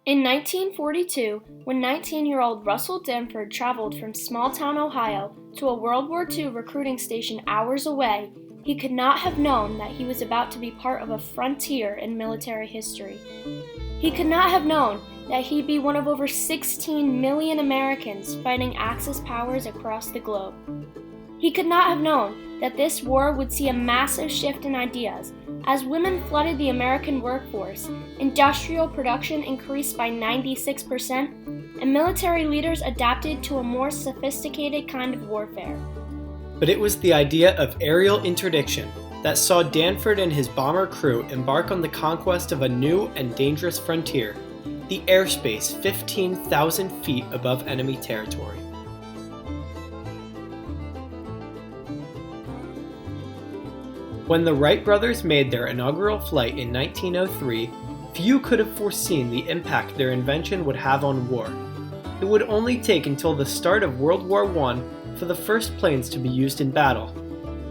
In 1942, when 19-year-old Russell Danford traveled from small-town Ohio to a World War II recruiting station hours away, he could not have known that he was about to be part of a frontier in military history. He could not have known that he'd be one of over 16 million Americans fighting Axis powers across the globe. He could not have known that this war would see a massive shift in ideas. As women flooded the American workforce, industrial production increased by 96%, and military leaders adapted to a more sophisticated kind of warfare. But it was the idea of aerial interdiction that saw Danford and his bomber crew embark on the conquest of a new and dangerous frontier, the airspace 15,000 feet above enemy territory. When the Wright brothers made their inaugural flight in 1903, few could have foreseen the impact their invention would have on war. It would only take until the start of World War I for the first planes to be used in battle.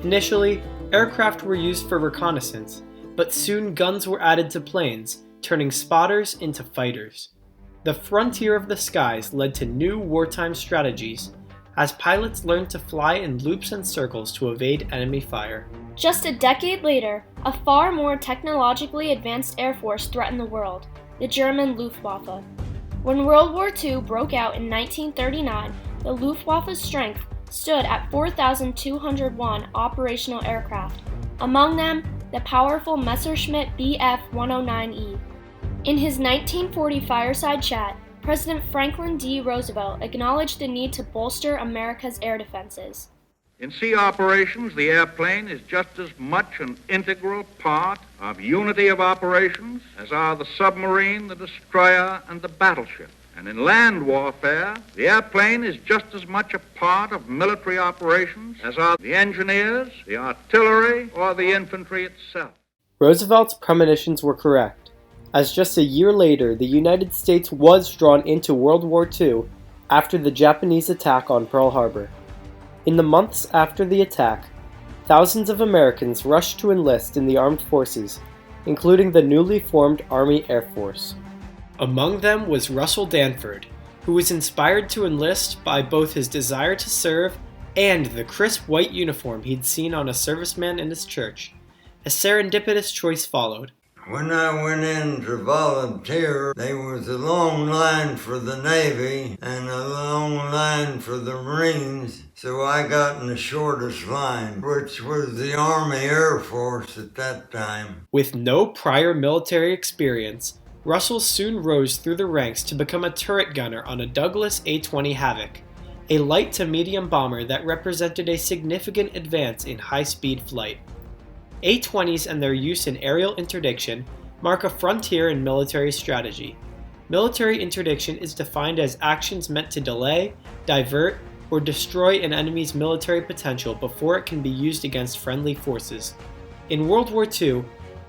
Initially, aircraft were used for reconnaissance, but soon guns were added to planes, turning spotters into fighters. The frontier of the skies led to new wartime strategies, as pilots learned to fly in loops and circles to evade enemy fire. Just a decade later, a far more technologically advanced air force threatened the world, the German Luftwaffe. When World War II broke out in 1939, the Luftwaffe's strength stood at 4,201 operational aircraft, among them the powerful Messerschmitt Bf 109E. In his 1940 fireside chat, President Franklin D. Roosevelt acknowledged the need to bolster America's air defenses. In sea operations, the airplane is just as much an integral part of unity of operations as are the submarine, the destroyer, and the battleship. And in land warfare, the airplane is just as much a part of military operations as are the engineers, the artillery, or the infantry itself. Roosevelt's premonitions were correct, as just a year later the United States was drawn into World War II after the Japanese attack on Pearl Harbor. In the months after the attack, thousands of Americans rushed to enlist in the armed forces, including the newly formed Army Air Force. Among them was Russell Danford, who was inspired to enlist by both his desire to serve and the crisp white uniform he'd seen on a serviceman in his church. A serendipitous choice followed. When I went in to volunteer, there was a long line for the Navy and a long line for the Marines, so I got in the shortest line, which was the Army Air Force at that time. With no prior military experience, Russell soon rose through the ranks to become a turret gunner on a Douglas A-20 Havoc, a light to medium bomber that represented a significant advance in high-speed flight. A-20s and their use in aerial interdiction mark a frontier in military strategy. Military interdiction is defined as actions meant to delay, divert, or destroy an enemy's military potential before it can be used against friendly forces. In World War II,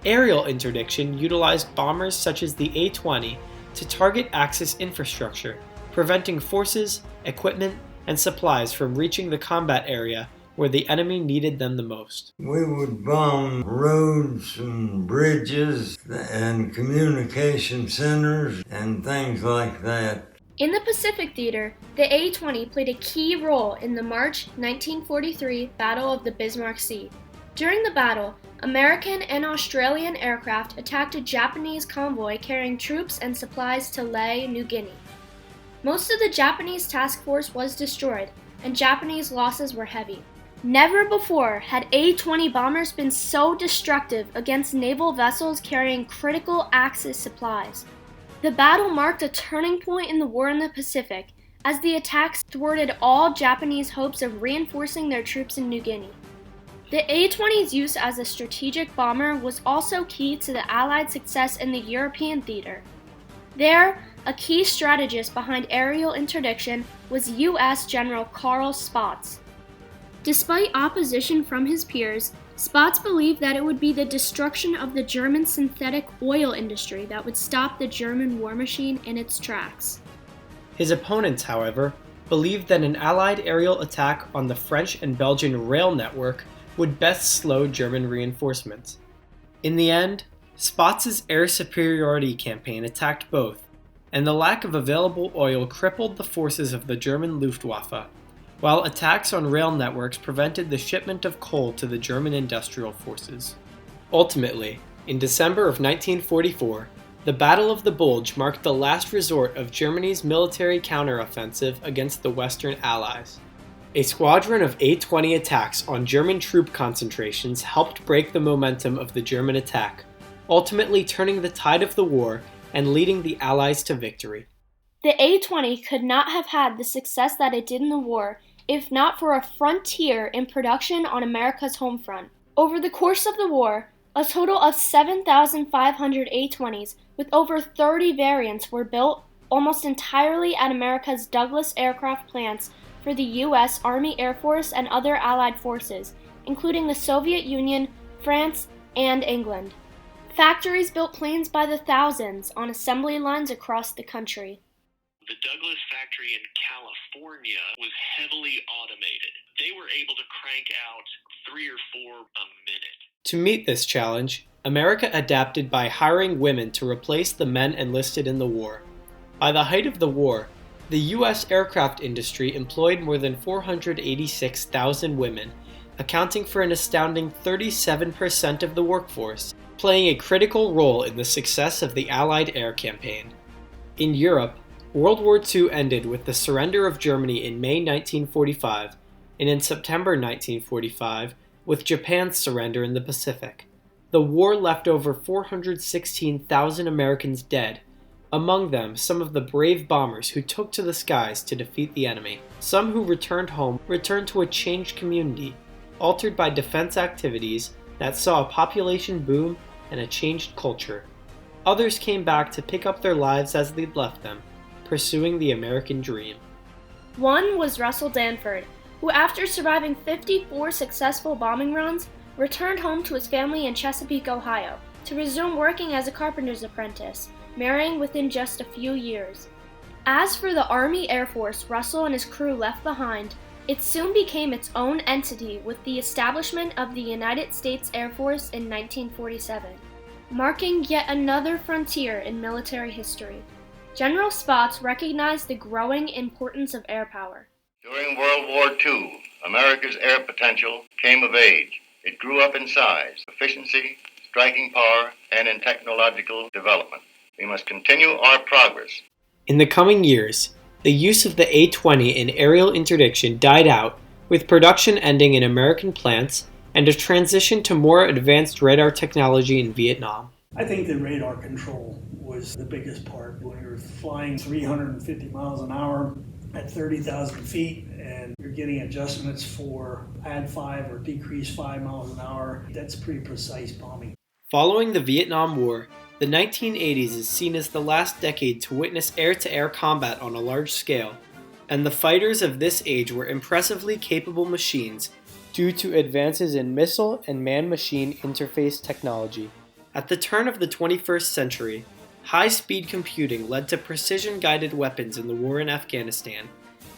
aerial interdiction utilized bombers such as the A-20 to target Axis infrastructure, preventing forces, equipment, and supplies from reaching the combat area where the enemy needed them the most. We would bomb roads and bridges and communication centers and things like that. In the Pacific Theater, the A-20 played a key role in the March 1943 Battle of the Bismarck Sea. During the battle, American and Australian aircraft attacked a Japanese convoy carrying troops and supplies to Lae, New Guinea. Most of the Japanese task force was destroyed, and Japanese losses were heavy. Never before had A-20 bombers been so destructive against naval vessels carrying critical Axis supplies. The battle marked a turning point in the war in the Pacific, as the attacks thwarted all Japanese hopes of reinforcing their troops in New Guinea. The A-20's use as a strategic bomber was also key to the Allied success in the European theater. There, a key strategist behind aerial interdiction was U.S. General Carl Spaatz. Despite opposition from his peers, Spaatz believed that it would be the destruction of the German synthetic oil industry that would stop the German war machine in its tracks. His opponents, however, believed that an Allied aerial attack on the French and Belgian rail network would best slow German reinforcements. In the end, Spaatz's air superiority campaign attacked both, and the lack of available oil crippled the forces of the German Luftwaffe, while attacks on rail networks prevented the shipment of coal to the German industrial forces. Ultimately, in December of 1944, the Battle of the Bulge marked the last resort of Germany's military counteroffensive against the Western Allies. A squadron of A-20 attacks on German troop concentrations helped break the momentum of the German attack, ultimately turning the tide of the war and leading the Allies to victory. The A-20 could not have had the success that it did in the war if not for a frontier in production on America's home front. Over the course of the war, a total of 7,500 A-20s with over 30 variants were built almost entirely at America's Douglas aircraft plants for the U.S. Army Air Force and other Allied forces, including the Soviet Union, France, and England. Factories built planes by the thousands on assembly lines across the country. The Douglas factory in California was heavily automated. They were able to crank out 3 or 4 a minute. To meet this challenge, America adapted by hiring women to replace the men enlisted in the war. By the height of the war, the U.S. aircraft industry employed more than 486,000 women, accounting for an astounding 37% of the workforce, playing a critical role in the success of the Allied air campaign. In Europe, World War II ended with the surrender of Germany in May 1945, and in September 1945, with Japan's surrender in the Pacific. The war left over 416,000 Americans dead, among them some of the brave bombers who took to the skies to defeat the enemy. Some who returned home returned to a changed community, altered by defense activities that saw a population boom and a changed culture. Others came back to pick up their lives as they'd left them, pursuing the American dream. One was Russell Danford, who after surviving 54 successful bombing runs, returned home to his family in Chesapeake, Ohio, to resume working as a carpenter's apprentice, marrying within just a few years. As for the Army Air Force Russell and his crew left behind, it soon became its own entity with the establishment of the United States Air Force in 1947, marking yet another frontier in military history. General Spaatz recognized the growing importance of air power. During World War II, America's air potential came of age. It grew up in size, efficiency, striking power, and in technological development. We must continue our progress. In the coming years, the use of the A-20 in aerial interdiction died out, with production ending in American plants and a transition to more advanced radar technology in Vietnam. I think the radar control was the biggest part. When you're flying 350 miles an hour at 30,000 feet and you're getting adjustments for add 5 or decrease 5 miles an hour, that's pretty precise bombing. Following the Vietnam War, the 1980s is seen as the last decade to witness air-to-air combat on a large scale, and the fighters of this age were impressively capable machines due to advances in missile and man-machine interface technology. At the turn of the 21st century, high-speed computing led to precision-guided weapons in the war in Afghanistan,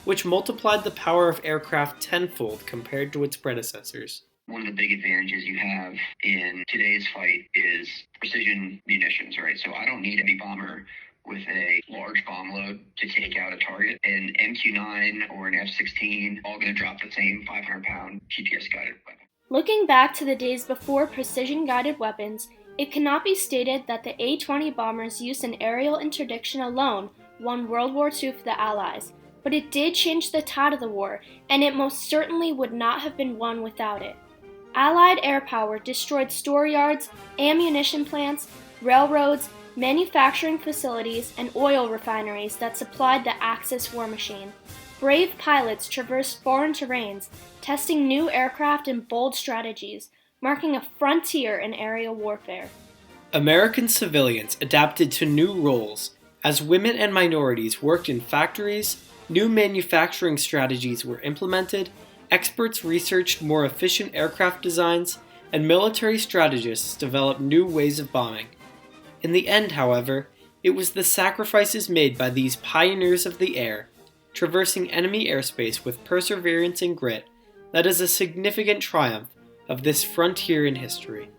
which multiplied the power of aircraft tenfold compared to its predecessors. One of the big advantages you have in today's fight is precision munitions, right? So I don't need a big bomber with a large bomb load to take out a target. An MQ-9 or an F-16, all going to drop the same 500-pound GPS-guided weapon. Looking back to the days before precision-guided weapons, it cannot be stated that the A-20 bombers used in aerial interdiction alone won World War II for the Allies, but it did change the tide of the war, and it most certainly would not have been won without it. Allied air power destroyed storeyards, ammunition plants, railroads, manufacturing facilities, and oil refineries that supplied the Axis war machine. Brave pilots traversed foreign terrains, testing new aircraft and bold strategies, marking a frontier in aerial warfare. American civilians adapted to new roles. As women and minorities worked in factories, new manufacturing strategies were implemented, experts researched more efficient aircraft designs, and military strategists developed new ways of bombing. In the end, however, it was the sacrifices made by these pioneers of the air, traversing enemy airspace with perseverance and grit, that is a significant triumph of this frontier in history.